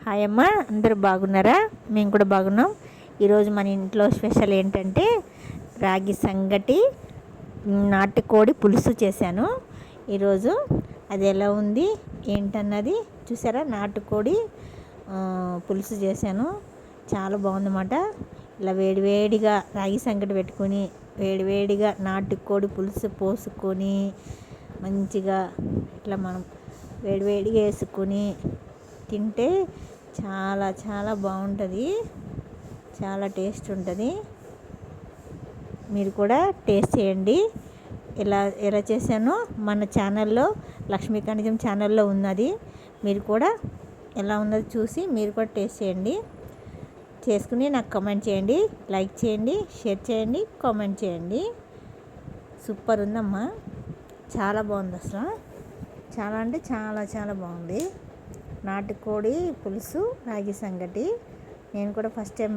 Hi అమ్మ, అందరూ బాగున్నారా? మేము కూడా బాగున్నాం. ఈరోజు మన ఇంట్లో స్పెషల్ ఏంటంటే రాగి సంగటి, నాటుకోడి పులుసు చేశాను ఈరోజు. అది ఎలా ఉంది ఏంటన్నది చూసారా? నాటుకోడి పులుసు చేశాను, చాలా బాగుందన్నమాట. ఇలా వేడివేడిగా రాగి సంగటి పెట్టుకొని వేడివేడిగా నాటుకోడి పులుసు పోసుకొని మంచిగా ఇట్లా మనం వేడివేడిగా వేసుకొని తింటే చాలా చాలా బాగుంటుంది, చాలా టేస్ట్ ఉంటుంది. మీరు కూడా టేస్ట్ చేయండి. ఎలా ఎలా చేశానో మన ఛానల్లో, లక్ష్మీ కణిజం ఛానల్లో ఉన్నది. మీరు కూడా ఎలా ఉన్నది చూసి మీరు కూడా టేస్ట్ చేయండి. చేసుకుని నాకు కామెంట్ చేయండి, లైక్ చేయండి, షేర్ చేయండి, కామెంట్ చేయండి. సూపర్ ఉందమ్మా, చాలా బాగుంది అసలు. చాలా అంటే చాలా చాలా బాగుంది. నాటుకోడి పులుసు, రాగి సంగటి. నేను కూడా ఫస్ట్ టైం